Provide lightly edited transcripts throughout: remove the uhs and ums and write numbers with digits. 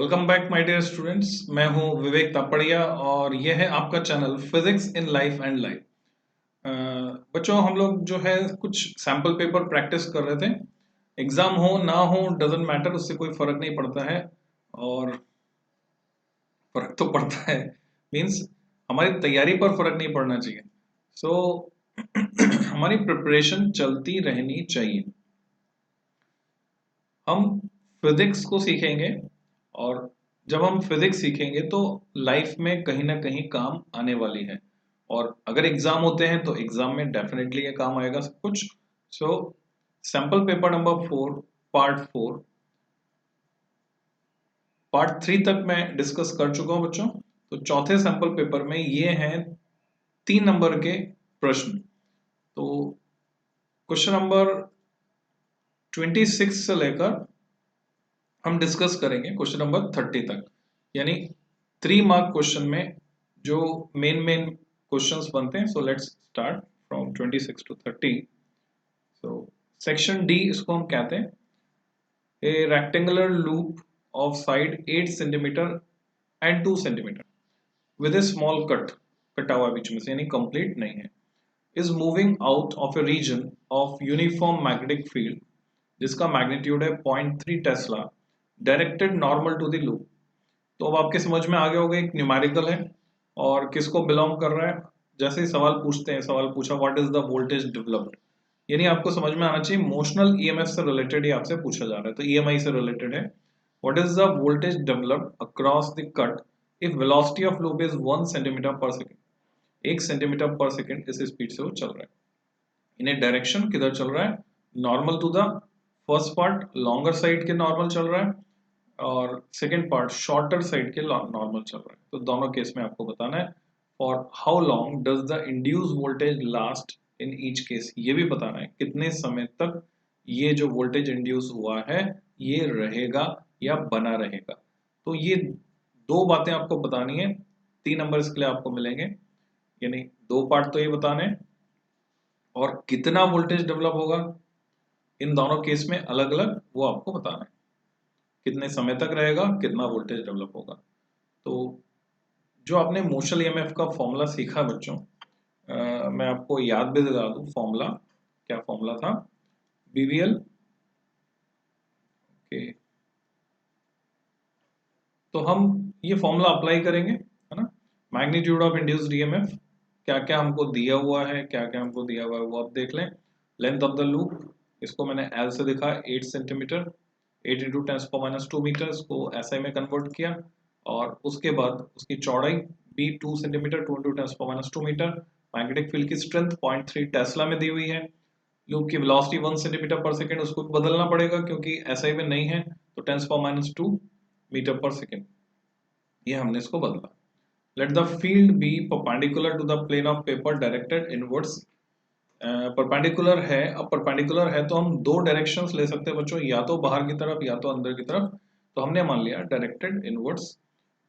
Welcome back my dear students. मैं हूं विवेक तापड़िया और यह है आपका channel physics in life and life. बच्चों, हम लोग जो है कुछ सैंपल पेपर प्रैक्टिस कर रहे थे। एग्जाम हो ना हो डजंट मैटर, उससे कोई फर्क नहीं पड़ता है। और फर्क तो पड़ता है, मींस हमारी तैयारी पर फर्क नहीं पड़ना चाहिए। सो हमारी प्रिपरेशन चलती रहनी चाहिए। हम फिजिक्स को सीखेंगे और जब हम फिजिक्स सीखेंगे तो लाइफ में कहीं ना कहीं काम आने वाली है। और अगर एग्जाम होते हैं तो एग्जाम में डेफिनेटली ये काम आएगा सब कुछ। So sample paper number 4, part 4, part 3 तक मैं डिस्कस कर चुका हूं बच्चों। तो चौथे सैंपल पेपर में ये हैं 3 नंबर के प्रश्न। तो क्वेश्चन नंबर 26 से लेकर हम डिस्कस करेंगे क्वेश्चन नंबर 30 तक, यानी 3 मार्क क्वेश्चन में जो मेन मेन क्वेश्चंस बनते हैं। So let's start from 26 to 30। So section D इसको हम कहते हैं। A rectangular loop of side 8 centimetre and 2 centimetre with a small cut, कटा हुआ बीच में से यानी कंप्लीट नहीं है, is moving out of a region of uniform magnetic field जिसका मैग्नीट्यूड है 0.3 tesla, directed normal to the loop. तो अब आपके समझ में आ गया होगा एक न्यूमेरिकल है और किसको बिलोंग कर रहा है। जैसे ही सवाल पूछते हैं, सवाल पूछा what is the voltage developed, यानी आपको समझ में आना चाहिए मोशनल ईएमएफ से रिलेटेड ही आपसे पूछा जा रहा है, तो ईएमआई से रिलेटेड है। What is the voltage developed across the cut if velocity of loop is 1 centimetre पर सेकेंड। 1 सेंटीमीटर पर सेकेंड इस स्पीड से वो चल रहा है। इन ए डायरेक्शन किधर चल रहा है? Normal to the first part, longer side के नॉर्मल चल रहा है और सेकेंड पार्ट शॉर्टर साइड के नॉर्मल चल रहा है। तो दोनों केस में आपको बताना है for how long does the induce voltage last in each case, ये भी बताना है कितने समय तक ये जो वोल्टेज इंड्यूस हुआ है ये रहेगा या बना रहेगा। तो ये दो बातें आपको बतानी है। 3 नंबर इसके लिए आपको मिलेंगे, यानी 2 पार्ट तो ये बताने हैं और कितना वोल्टेज डेवलप होगा इन दोनों केस में अलग अलग वो आपको बताना है। कितने समय तक रहेगा, कितना वोल्टेज डेवलप होगा। तो जो आपने मोशनल ईएमएफ का फॉर्मूला सीखा बच्चों, मैं आपको याद भी दिला दूं फॉर्मूला। क्या फॉर्मूला था? बीवीएल। ओके, तो हम ये फॉर्मूला अप्लाई करेंगे, है ना। मैग्नीट्यूड ऑफ इंड्यूस्ड ईएमएफ क्या क्या हमको दिया हुआ है, क्या क्या हमको दिया हुआ है वो आप देख लें। लेंथ ऑफ द लूप, इसको मैंने एल से लिखा 8 सेंटीमीटर, 8 इंटू 10⁻² मीटर, इसको एसआई में कन्वर्ट किया। और उसके बाद उसकी चौड़ाई भी 2 centimetre, 2 into 10⁻² metre. Magnetic field की स्ट्रेंथ 0.3 टेस्ला में दी हुई है। लूप की वेलोसिटी 1 सेंटीमीटर पर सेकेंड, उसको बदलना पड़ेगा क्योंकि एसआई में नहीं है, तो 10⁻² मीटर पर सेकेंड, ये हमने इसको बदला। Let the field be perpendicular to the plane of paper directed inwards. Perpendicular है, अब परपेंडिकुलर है तो हम दो डायरेक्शंस ले सकते हैं बच्चों, या तो बाहर की तरफ या तो अंदर की तरफ। तो हमने मान लिया डायरेक्टेड इनवर्ड्स।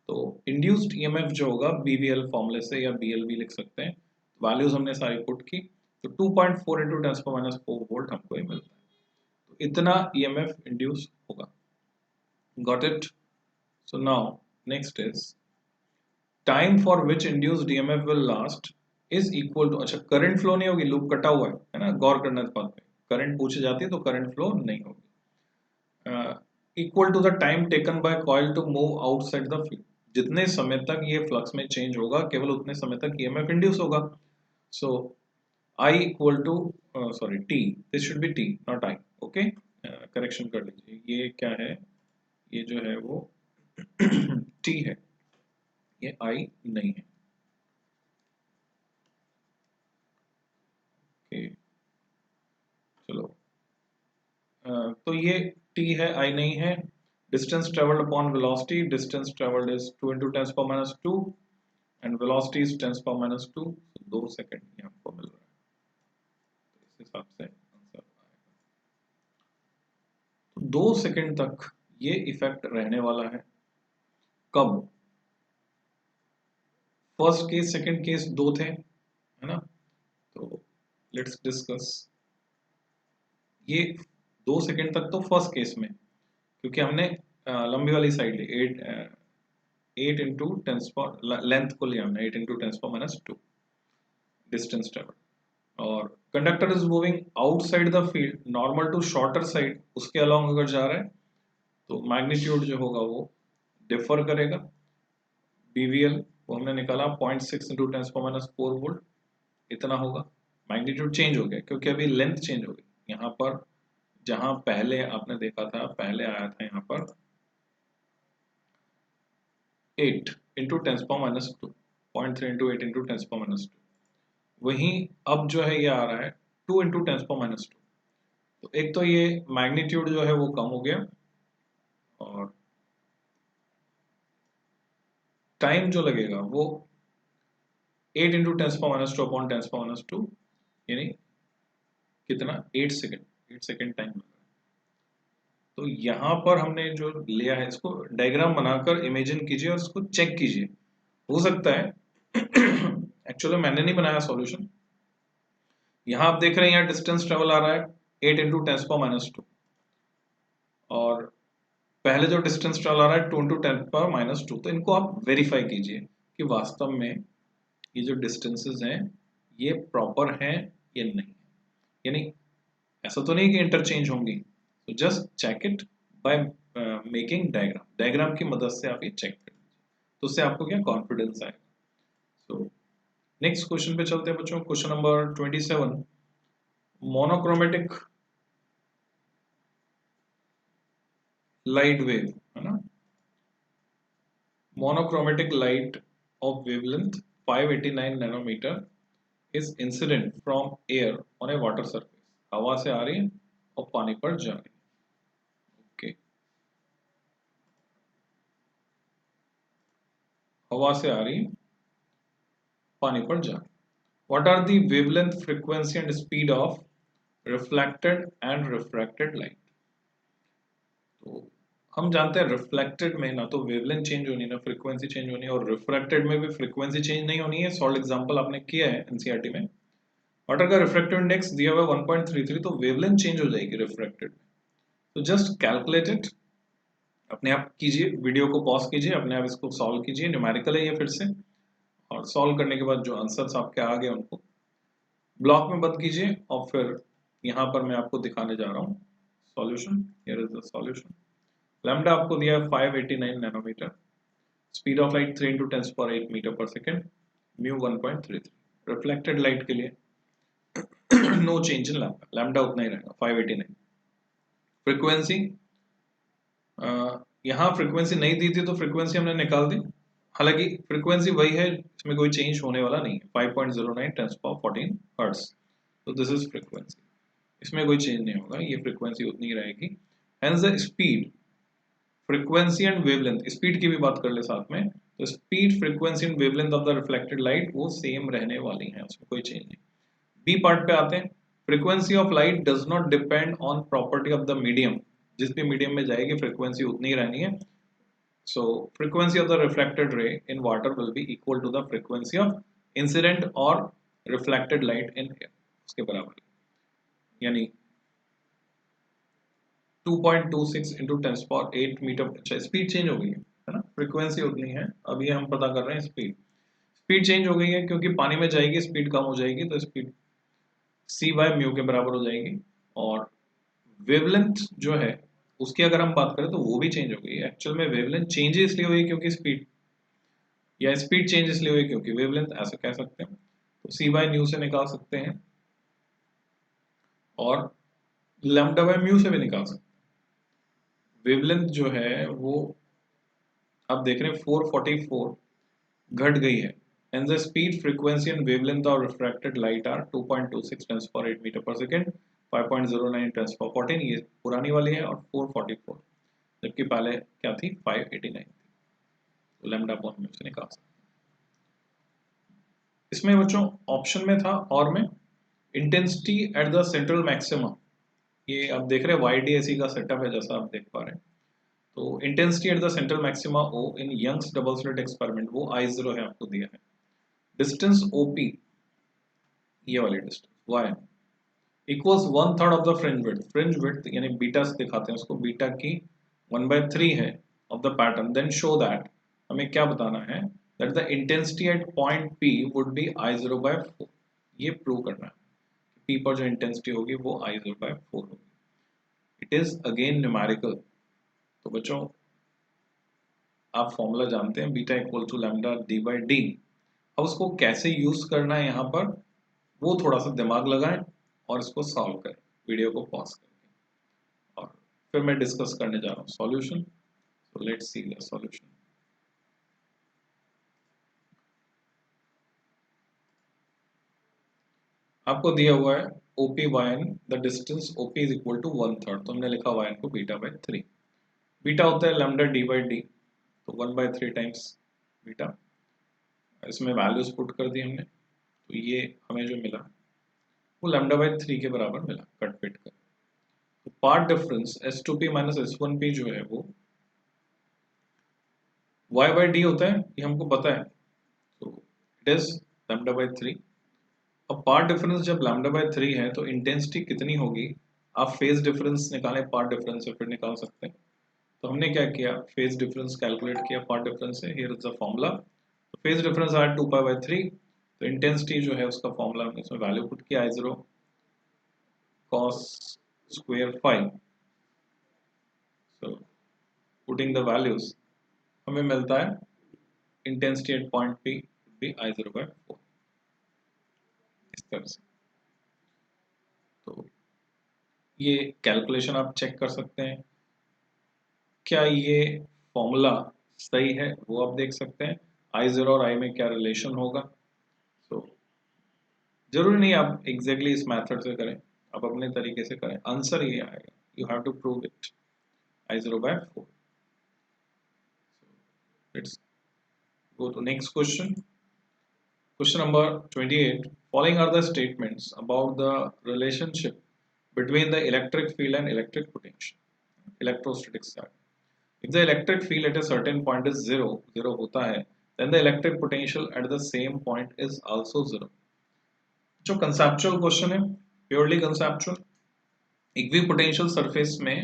तो इंड्यूस्ड ईएमएफ जो होगा बीवीएल फॉर्मूले से या बीएलवी लिख सकते हैं। वैल्यूज हमने सारी पुट की, तो 2.4 इंटू 10⁻⁴ वोल्ट हमको ये मिलता है। तो इतना ईएमएफ इंड्यूस होगा। Got it? So now next is time for which induced EMF will last is equal to, अच्छा करंट फ्लो नहीं होगी, लूप कटा हुआ है ना, गौर करना इस बात पे। करंट पूछी जाती है तो करंट फ्लो नहीं होगी। Equal to the time taken by coil to move outside the field, जितने समय तक ये फ्लक्स में चेंज होगा केवल उतने समय तक ईएमएफ इंड्यूस होगा। So I equal to, sorry T, this should be T not I. Okay, correction कर लीजिए, ये क्या है, ये जो है वो टी है, ये आई नहीं है। ओके, चलो, तो ये टी है, आई नहीं है। Distance travelled upon velocity, distance travelled is 2 into 10⁻² and velocity is 10⁻²। 2 second ये हमको मिल रहा है, तो इस हिसाब से आंसर आएगा। तो 2 सेकेंड तक ये इफेक्ट रहने वाला है। कब? फर्स्ट केस सेकेंड केस दो थे, है ना। तो लेट्स डिस्कस ये 2 सेकेंड तक तो फर्स्ट केस में, क्योंकि हमने लंबी वाली साइड ली 8 इंटू टेंस पावर लेंथ को लिया हमने 8 into tens power -2 distance travel. और conductor is moving outside the field normal to shorter side, उसके अलोंग अगर जा रहा है तो मैग्नीट्यूड जो होगा वो डिफर करेगा। बीवीएल वो हमने निकाला 0.6 इंटू टेंस पावर -4 वोल्ट, इतना होगा। मैग्नीट्यूड चेंज हो गया क्योंकि अभी लेंथ चेंज हो गई। यहाँ पर जहां पहले आपने देखा था, पहले आया था यहाँ पर 8 into tens power -2, 0.3 into 8 into tens power -2, वहीं अब जो है ये आ रहा है 2 इंटू टेंस पावर -2। तो एक तो ये मैग्नीट्यूड जो है वो कम हो गया, और टाइम जो लगेगा वो 8 into tens power -2 upon tense power -2, यानी कितना 8 सेकेंड, 8 सेकेंड टाइम लगा। तो यहाँ पर हमने जो लिया है इसको डायग्राम बनाकर इमेजिन कीजिए और इसको चेक कीजिए। हो सकता है एक्चुअली मैंने नहीं बनाया सॉल्यूशन। यहाँ आप देख रहे हैं यहाँ डिस्टेंस ट्रेवल आ रहा है 8 इंटू टेंस पावर -2, और पहले जो डिस्टेंस ट्रेवल आ रहा है 2 इंटू टेंस पावर -2। तो इनको आप वेरीफाई कीजिए कि वास्तव में ये जो डिस्टेंसेस हैं ये प्रॉपर हैं या नहीं, यानी ऐसा तो नहीं कि इंटरचेंज होंगी। तो just check it by making diagram, diagram की मदद से आप ये चेक कर लीजिए, तो उससे आपको क्या कॉन्फिडेंस आएगा। सो नेक्स्ट क्वेश्चन पे चलते हैं बच्चों। Question number 27, monochromatic light wave है ना, monochromatic light of wavelength 589 nanometre is incident from air on a water surface. हवा से आ रही है और पानी पर जा रही है। ओके, हवा से आ रही है, पानी पर जा रही है। What are the wavelength, frequency and speed of reflected and refracted light? तो हम जानते हैं रिफ्लेक्टेड में ना तो वेवलेंथ चेंज होनी ना फ्रीक्वेंसी चेंज होनी, और रिफ्रैक्टेड में भी फ्रीक्वेंसी चेंज नहीं होनी है। सॉल्ड एग्जांपल आपने किया है एनसीईआरटी में। वाटर का रिफ्रैक्टिव इंडेक्स दिया हुआ 1.33, तो वेवलेंथ चेंज हो जाएगी रिफ्रैक्टेड में। तो जस्ट कैलकुलेट इट, अपने आप कीजिए, वीडियो को पॉज कीजिए, अपने आप इसको सॉल्व कीजिए। न्यूमेरिकल है ये फिर से, और सॉल्व करने के बाद जो आंसर्स आपके आ गए उनको ब्लॉक में बंद कीजिए, और फिर यहाँ पर मैं आपको दिखाने जा रहा हूँ solution. Here is the solution. Lambda आपको दिया है 589 nanometre, speed of light 3 into 10⁸ metre per second, mu 1.33। Reflected light के लिए no change in lambda, lambda उतना ही रहेगा 589। फ्रीक्वेंसी, यहाँ फ्रीक्वेंसी नहीं दी थी तो फ्रीक्वेंसी हमने निकाल दी, हालांकि फ्रीक्वेंसी वही है, इसमें कोई चेंज होने वाला नहीं है, 5.09 10 पावर 14 हर्ट्ज। तो दिस इज फ्रीक्वेंसी, इसमें कोई चेंज नहीं होगा, ये फ्रीक्वेंसी उतनी ही रहेगी। Hence the speed, frequency and wavelength, speed की भी बात कर ले साथ में, तो speed, frequency and wavelength of the reflected light वो सेम रहने वाली हैं, उसमें कोई चेंज नहीं। बी पार्ट पे आते हैं। Frequency of light does not depend on property of the medium, जिस भी मीडियम में जाएगी फ्रीक्वेंसी उतनी ही रहनी है। So frequency of the reflected ray in water will be equal to the frequency of incident or reflected light in air, उसके बराबर, यानी 2.26 इंटू 10⁸ मीटर। अच्छा, स्पीड चेंज हो गई है ना, फ्रीक्वेंसी उतनी है, अभी हम पता कर रहे हैं स्पीड। स्पीड चेंज हो गई है क्योंकि पानी में जाएगी स्पीड कम हो जाएगी, तो स्पीड c/μ के बराबर हो जाएगी। और वेवलेंथ जो है उसकी अगर हम बात करें तो वो भी चेंज हो गई है। एक्चुअल में वेवलेंथ चेंज इसलिए हुई क्योंकि स्पीड, या स्पीड चेंज इसलिए हुई क्योंकि वेवलेंथ, ऐसा कह सकते हैं। तो c/μ से निकाल सकते हैं, और λ/μ से भी निकाल सकते हैं। वेवलेंथ जो है वो आप देख रहे हैं 444 घट गई है, and the speed, frequency and wavelength of refracted light are 2.26 10⁸ metre per second, 5.09 10⁻14, ये पुरानी वाली है, और 444 जबकि पहले क्या थी 589 थी। तो λ/μ से निकाल सकते हैं। इसमें बच्चों ऑप्शन में था और में intensity at the central maximum, ये आप देख रहे हैं YDAC का सेटअप है जैसा आप देख पा रहे हैं। तो intensity at the central maxima O in Young's double slit experiment, वो I0 है, आपको दिया है। डिस्टेंस OP, ये वाली distance Y equals 1/3 of the fringe width, fringe width यानी बीटा से दिखाते हैं उसको, बीटा की 1/3 है of the pattern, then show that, हमें क्या बताना है, that the intensity at point P would be I0/4। ये प्रूव करना है, P पर जो इंटेंसिटी होगी वो I0/4 होगी। It is again numerical. तो बच्चों आप फॉर्मूला जानते हैं, beta equal to lambda d/d। अब उसको कैसे यूज करना है यहाँ पर, वो थोड़ा सा दिमाग लगाएं और इसको सॉल्व करें वीडियो को पॉज करके, और फिर मैं डिस्कस करने जा रहा हूँ solution. So let's see the solution. आपको दिया हुआ है OP yn, the distance OP is equal to 1/3, तो हमने लिखा yn को बीटा/3। बीटा होता है लैम्डा d/d, तो 1/3 टाइम्स बीटा। इसमें वैल्यूज पुट कर दी हमने, तो ये हमें जो मिला वो लैम्डा/3 के बराबर मिला कट पिट कर। तो path difference S2P minus S1P जो है वो y/d होता है, ये हमको पता है, तो इट इज लैम्डा/3। अब पार्ट डिफरेंस जब लैम्डा/3 है तो इंटेंसिटी कितनी होगी, आप फेज डिफरेंस निकालें, पार्ट डिफरेंस से फिर निकाल सकते हैं। तो हमने क्या किया, फेज डिफरेंस कैलकुलेट किया पार्ट डिफरेंस से, हियर इज द फॉर्मूला। तो फेज डिफरेंस आया 2π/3, तो इंटेंसिटी जो है उसका फॉर्मूला हमने इसमें वैल्यू पुट किया I0 cos square phi। So putting the values हमें मिलता है इंटेंसिटी एट पॉइंट P भी I0/4 इस तरह से। तो ये कैलकुलेशन आप चेक कर सकते हैं, क्या ये फॉर्मूला सही है वो आप देख सकते हैं, I0 और I में क्या रिलेशन होगा। तो जरूरी नहीं आप एग्जैक्टली इस मेथड से करें, आप अपने तरीके से करें, आंसर ये आएगा, you have to prove it I0/4। Let's go to next question. Question number 28. Following are the statements about the relationship between the electric field and electric potential. Electrostatic side. If the electric field at a certain point is zero होता है, then the electric potential at the same point is also zero. जो conceptual question है, purely conceptual, equipotential surface में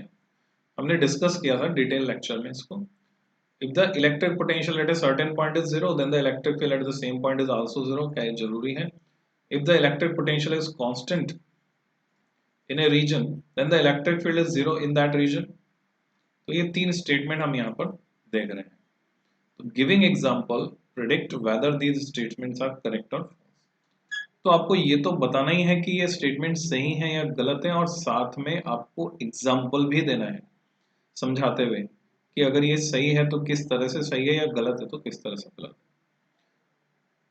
हमने discuss किया था detail lecture में इसको। If the electric potential at a certain point is zero, then the electric field at the same point is also zero. क्या ये जरूरी है? If the electric potential is constant in a region, then the electric field is zero in that region. तो ये तीन statement हम यहाँ पर देख रहे हैं। तो giving example predict whether these statements are correct और फॉल्स। तो आपको ये तो बताना ही है कि ये स्टेटमेंट सही है या गलत है, और साथ में आपको एग्जांपल भी देना है समझाते हुए कि अगर ये सही है तो किस तरह से सही है, या गलत है तो किस तरह से गलत है।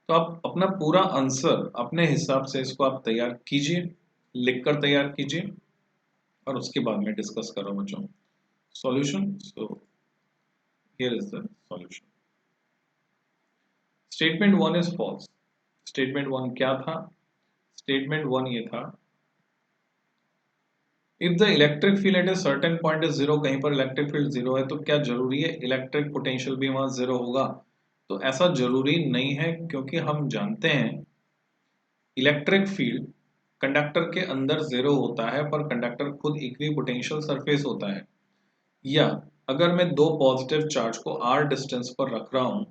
तो आप अपना पूरा आंसर अपने हिसाब से इसको आप तैयार कीजिए, लिखकर तैयार कीजिए, और उसके बाद में डिस्कस करो बच्चों solution. So here is the solution. Statement 1 is false. Statement 1 क्या था? स्टेटमेंट 1 ये था, if the electric field at a certain point is zero, कहीं पर इलेक्ट्रिक फील्ड जीरो है तो क्या जरूरी है इलेक्ट्रिक पोटेंशियल भी वहां जीरो होगा? तो ऐसा जरूरी नहीं है, क्योंकि हम जानते हैं इलेक्ट्रिक फील्ड कंडक्टर के अंदर जीरो होता है, पर कंडक्टर खुद इक्विपोटेंशियल सरफेस होता है। या अगर मैं दो पॉजिटिव चार्ज को r डिस्टेंस पर रख रहा हूं,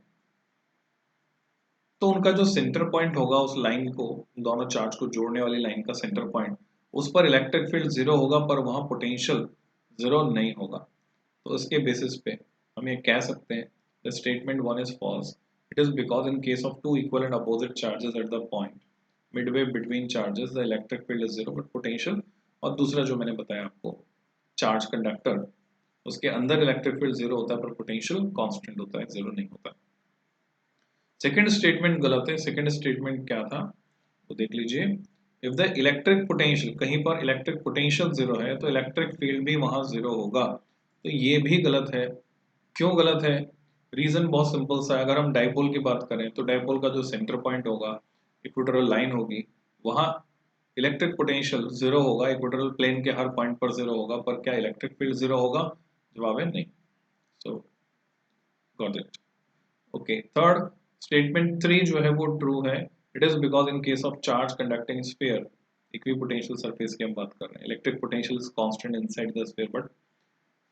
तो उनका जो सेंटर पॉइंट होगा उस लाइन को, दोनों चार्ज को जोड़ने वाली लाइन का सेंटर पॉइंट, उस पर इलेक्ट्रिक फील्ड जीरो होगा, पर वहां पोटेंशियल जीरो नहीं होगा। तो इसके बेसिस पे हम ये कह सकते हैं the statement 1 is false. It is because in case of two equal and opposite charges at the point midway between charges the electric field is zero but potential, और दूसरा जो मैंने बताया आपको चार्ज कंडक्टर, उसके अंदर इलेक्ट्रिक फील्ड जीरो होता है पर पोटेंशियल कांस्टेंट होता है, जीरो नहीं होता। सेकंड स्टेटमेंट गलत है। सेकंड स्टेटमेंट क्या था तो देख लीजिए, इफ द इलेक्ट्रिक पोटेंशियल, कहीं पर इलेक्ट्रिक पोटेंशियल जीरो है तो इलेक्ट्रिक फील्ड भी वहां जीरो होगा, तो ये भी गलत है। क्यों गलत है? रीजन बहुत सिंपल सा है। अगर हम डाइपोल की बात करें तो डाइपोल का जो सेंटर पॉइंट होगा, इक्वेटोरियल लाइन होगी, वहां इलेक्ट्रिक पोटेंशियल जीरो होगा, इक्वेटोरियल प्लेन के हर पॉइंट पर जीरो होगा, पर क्या इलेक्ट्रिक फील्ड जीरो होगा? जवाब है नहीं। सो got it. Okay, third statement 3 जो है वो ट्रू है। It is because in case of charge conducting sphere, equipotential surface की हम बात कर रहे हैं, electric potential is constant inside the sphere but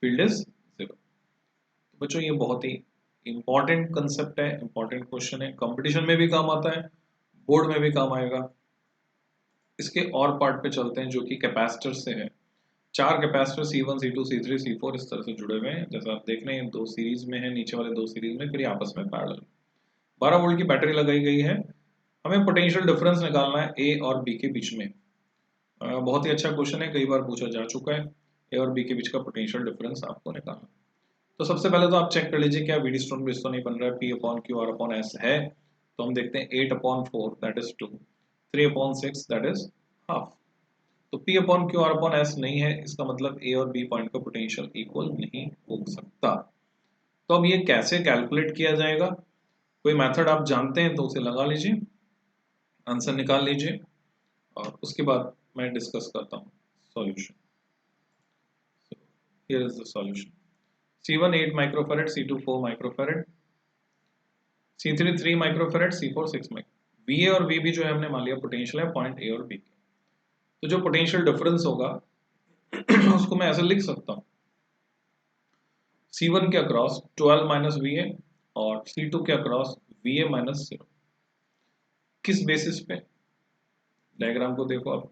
field is zero. बच्चों ये बहुत ही इंपॉर्टेंट कंसेप्ट है, इंपॉर्टेंट क्वेश्चन है, कंपटीशन में भी काम आता है, बोर्ड में भी काम आएगा। इसके और पार्ट पे चलते हैं जो कि कैपेसिटर से है। चार capacitor C1 C2 C3 C4 इस तरह से जुड़े हुए हैं, जैसा आप देख रहे हैं, दो सीरीज में है, नीचे वाले दो सीरीज में, फिर ये आपस में पैरेलल। 12 वोल्ट की बैटरी लगाई गई है। हमें पोटेंशियल डिफरेंस निकालना है ए और बी के बीच में। बहुत ही अच्छा क्वेश्चन है, कई बार पूछा जा चुका है। ए और बी के बीच का पोटेंशियल डिफरेंस आपको निकालना। तो सबसे पहले तो आप चेक कर लीजिए क्या व्हीटस्टोन ब्रिज तो नहीं बन रहा है। P upon Q R upon S है, तो हम देखते हैं 8 upon 4 that is 2, 3 upon 6 that is half. तो P upon Q R upon S नहीं है, इसका मतलब A और B पॉइंट का पोटेंशियल इक्वल नहीं हो सकता। तो अब ये कैसे कैलकुलेट किया जाएगा? कोई मेथड आप जानते हैं तो उसे लगा लीजिए, आंसर निकाल लीजिए, और उसके बाद मैं डिस्कस करता हूँ solution. Here is the solution. C1 8 microfarad, C2 4 microfarad, C3 3 microfarad, C4 6 micro. VA और VB जो है हमने मान लिया पोटेंशियल है पॉइंट A और B के। तो जो पोटेंशियल डिफरेंस होगा उसको मैं ऐसे लिख सकता हूँ, C1 के अक्रॉस 12 माइनस VA और C2 के अक्रॉस VA माइनस 0। किस बेसिस पे? डायग्राम को देखो आप।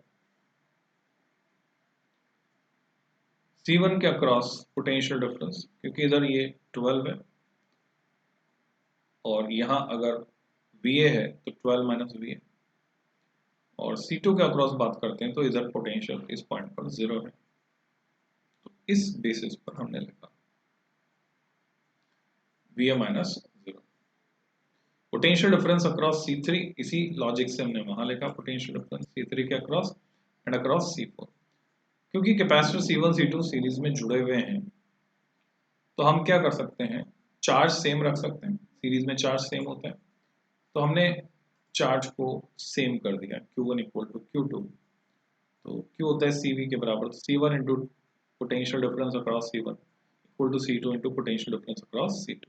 C1 के अक्रॉस पोटेंशियल डिफरेंस, क्योंकि इधर ये 12 है और यहाँ अगर VA है तो 12 माइनस VA, और C2 के अक्रॉस बात करते हैं तो इधर पोटेंशियल इस पॉइंट पर 0 है। तो इस बेसिस पर हमने लिखा VA minus 0। Potential difference across C3, इसी लॉजिक से हमने वहां लिखा पोटेंशियल डिफरेंस C3 के अक्रॉस एंड अक्रॉस C4। क्योंकि कैपेसिटर C1 C2 सीरीज में जुड़े हुए हैं तो हम क्या कर सकते हैं, चार्ज सेम रख सकते हैं। सीरीज में चार्ज सेम होता है, तो हमने चार्ज को सेम कर दिया, Q1 इक्वल टू Q2। तो Q होता है CV के बराबर, तो C1 into potential difference across C1 equal to C2 into potential difference across C2,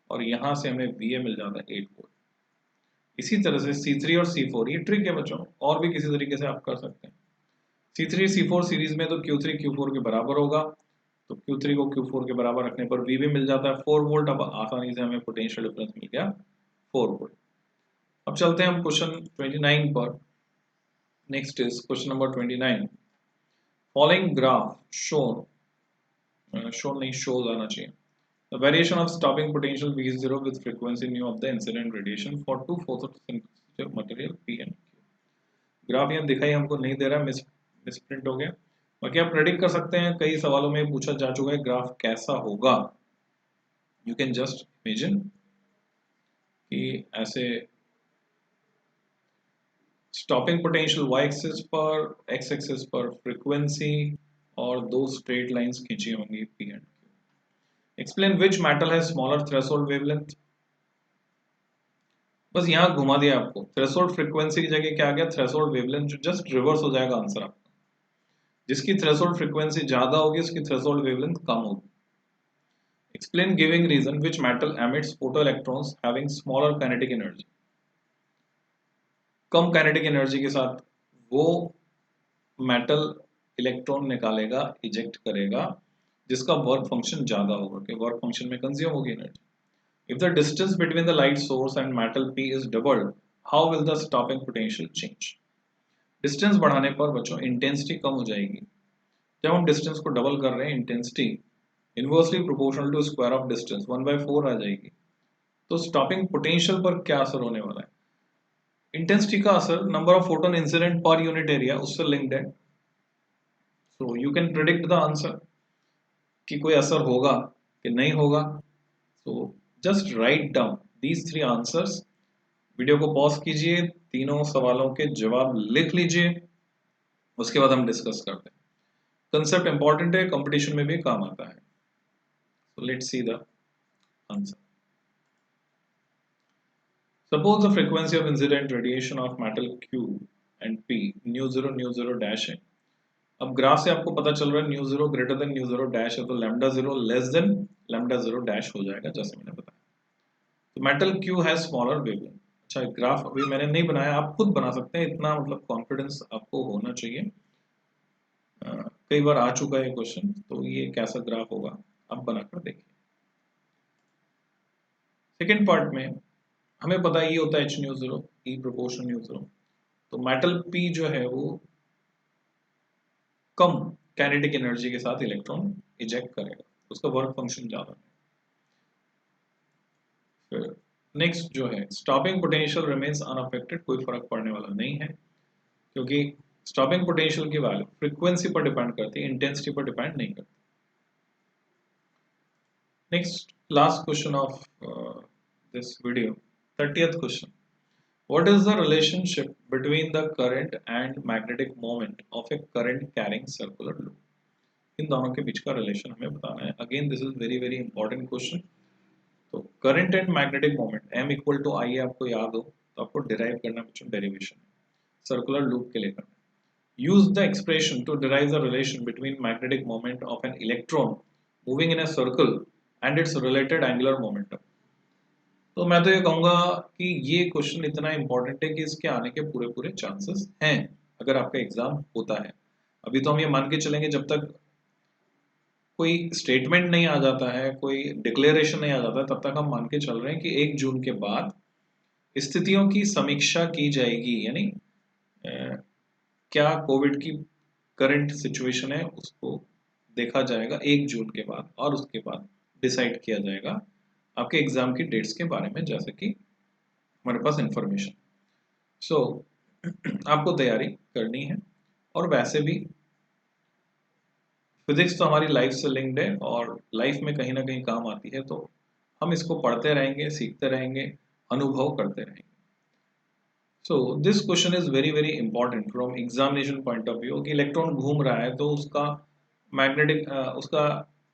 और यहाँ से हमें VA मिल जाता है 8 वोल्ट। इसी तरह से C3 और C4, ये ट्रिक है बच्चों, और भी किसी तरीके से आप कर सकते हैं। C3 C4 सीरीज में तो Q3 Q4 के बराबर होगा, तो Q3 को Q4 के बराबर रखने पर V भी मिल जाता है 4 वोल्ट। अब आसानी से हमें पोटेंशियल डिफरेंस मिल गया 4 वोल्ट। अब चलते हैं हम क्वेश्चन 29 पर। Next is question number 29। Following graph shown, shown नहीं शोज आना चाहिए, the variation of stopping potential V0 with frequency nu of the incident radiation for two photosensitive material P and Q। Graph यहाँ दिखाई हमको नहीं दे रहा, misprint हो गया। बाकी आप प्रेडिक्ट कर सकते हैं, कई सवालों में पूछा जा चुका है ग्राफ कैसा होगा। यू कैन जस्ट इमेजिन कि ऐसे स्टॉपिंग पोटेंशियल y एक्सिस पर, x एक्सिस पर फ्रीक्वेंसी, और दो स्ट्रेट लाइंस खींची होंगी P and Q। Explain which metal है स्मॉलर थ्रेशोल्ड वेवलेंथ। बस यहाँ घुमा दिया आपको, थ्रेशोल्ड फ्रीक्वेंसी की जगह क्या आ गया, थ्रेशोल्ड वेवलेंथ, जो जस्ट रिवर्स हो जाएगा आंसर आपका। जिसकी थ्रेशोल्ड फ्रीक्वेंसी ज्यादा होगी उसकी थ्रेशोल्ड वेवलेंथ कम होगी। Explain giving reason which metal emits photoelectrons having smaller kinetic energy. कम काइनेटिक एनर्जी के साथ वो मेटल इलेक्ट्रॉन निकालेगा, इजेक्ट करेगा, जिसका वर्क फंक्शन ज्यादा होगा, कि वर्क फंक्शन में कंज्यूम होगी energy. If the distance between the light source and metal P is doubled, how will the stopping potential change? Distance बढ़ाने पर बच्चों इंटेंसिटी कम हो जाएगी। जब हम डिस्टेंस को डबल कर रहे हैं, intensity inversely proportional to square of distance 1/4 आ जाएगी। तो स्टॉपिंग पोटेंशियल पर क्या असर होने वाला है? इंटेंसिटी का असर number of photon incident per unit area उससे लिंक्ड है। So you can predict the answer कि कोई असर होगा कि नहीं होगा। So just write down these 3 answers. Video को पॉज कीजिए, तीनों सवालों के जवाब लिख लीजिए, उसके बाद हम डिस्कस करते हैं। कंसेप्ट इंपॉर्टेंट है, कंपटीशन में भी काम आता है। सो let's see the answer. Suppose the frequency of incident radiation of metal Q and P nu0 dash है। अब ग्राफ से आपको पता चल रहा है nu0 greater than nu0 dash है, तो λ0 लेस देन λ0 डैश हो जाएगा, जैसे मैंने बताया। तो मेटल Q है स्मॉलर वेवलेंथ। अच्छा, ग्राफ अभी मैंने नहीं बनाया, आप खुद बना सकते हैं, इतना मतलब कॉन्फिडेंस आपको होना चाहिए। कई बार आ चुका है क्वेश्चन, तो ये कैसा ग्राफ होगा आप बनाकर देखिए। सेकेंड पार्ट में हमें पता है ये होता है H0 E प्रोपोर्शन न्यू 0, तो मेटल P जो है वो कम काइनेटिक एनर्जी के साथ इलेक्ट्रॉन इजेक्ट करेगा, उसका वर्क फंक्शन ज्यादा है। फिर नेक्स्ट जो है स्टॉपिंग पोटेंशियल रिमेन्स अनअफेक्टेड, कोई फर्क पड़ने वाला नहीं है क्योंकि स्टॉपिंग पोटेंशियल की वैल्यू फ्रीक्वेंसी पर डिपेंड करती है, इंटेंसिटी पर डिपेंड नहीं करती। Next last question of this video, 30th question, what is the relationship between the current and magnetic moment of a current carrying circular loop? इन दोनों के बीच का रिलेशन हमें बताना है। Again this is very very important question. तो current and magnetic moment m equal to I आपको याद हो तो आपको डिराइव करना बच्चों डेरिवेशन सर्कुलर लूप के लिए करना। Use the expression to derive the relation between magnetic moment of an electron moving in a circle and its related angular momentum. तो मैं तो ये कहूंगा कि ये क्वेश्चन इतना इंपॉर्टेंट है कि इसके आने के पूरे पूरे चांसेस हैं अगर आपका एग्जाम होता है। अभी तो हम ये मान के चलेंगे जब तक कोई स्टेटमेंट नहीं आ जाता है, कोई डिक्लेरेशन नहीं आ जाता है, तब तक हम मान के चल रहे हैं कि 1 जून के बाद स्थितियों की समीक्षा की जाएगी, यानी क्या कोविड की करंट सिचुएशन है उसको देखा जाएगा 1 जून के बाद और उसके बाद डिसाइड किया जाएगा आपके एग्जाम की डेट्स के बारे में, जैसे कि हमारे पास इंफॉर्मेशन। सो आपको तैयारी करनी है और वैसे भी फिजिक्स तो हमारी लाइफ से लिंक्ड है और लाइफ में कहीं ना कहीं काम आती है, तो हम इसको पढ़ते रहेंगे, सीखते रहेंगे, अनुभव करते रहेंगे। So this question is very very important from examination point of view कि इलेक्ट्रॉन घूम रहा है तो उसका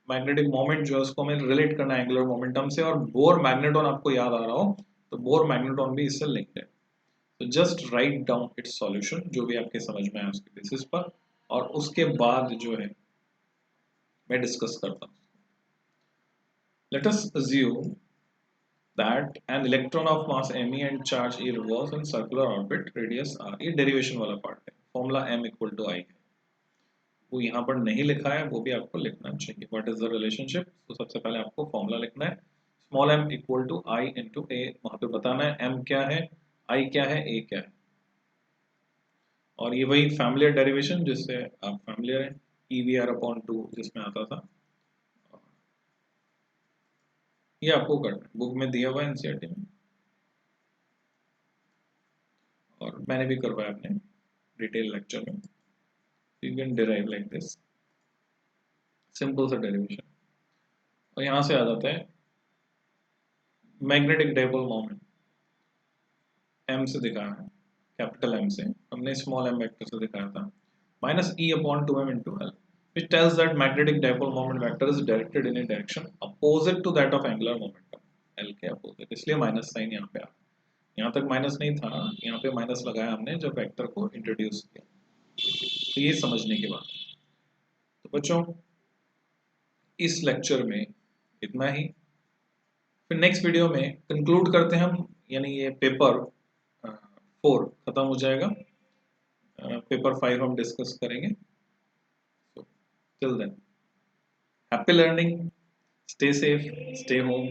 मैग्नेटिक मोमेंट जो है उसको हमें रिलेट करना है एंगुलर मोमेंटम से, और बोर मैग्नेटॉन आपको याद आ रहा हो तो बोर मैग्नेटॉन भी इससे लिंक्ड है। तो just write down it's solution जो भी आपके समझ में आए उसके बेसिस पर, और उसके बाद जो है मैं डिस्कस करता हूँ। Let us assume that an electron of mass me and charge e revolves in circular orbit radius r, ये डेरिवेशन वाला पार्ट है, फॉर्मूला m इक्वल टू आई है, वो यहाँ पर नहीं लिखा है, वो भी आपको लिखना चाहिए। What is the relationship? तो सबसे पहले आपको फॉर्मूला लिखना है, small m equal to I into A, वहां पे बताना है m क्या है, i क्या है, a क्या है, और ये वही फैमिलियर डेरिवेशन जिससे आप फैमिलियर हैं, EVR/2 जिसमें आता था, ये आपको करना है, बुक में दिया हुआ है एनसीईआरटी में, और मैंने भी करवाया अपने डिटेल लेक्चर में। You can derive like this, simple सा डेरिवेशन। और यहाँ से आ जाता है मैग्नेटिक डाइपोल मोमेंट, m से दिखाया है, कैपिटल M से, हमने स्मॉल m वेक्टर से दिखाया था, minus E/2m into L, which tells that magnetic dipole moment vector is directed in a direction opposite to that of angular momentum, L के opposite, इसलिए माइनस साइन यहाँ पे आ, यहाँ तक माइनस नहीं था, यहाँ पे माइनस लगाया हमने जब वेक्टर को इंट्रोड्यूस किया। तो ये समझने के बाद, तो बच्चों इस लेक्चर में इतना ही, फिर नेक्स्ट वीडियो में कंक्लूड करते हैं हम, यानी ये पेपर 4 खत्म हो जाएगा, पेपर 5 हम डिस्कस करेंगे। Till than happy learning, stay safe, stay home.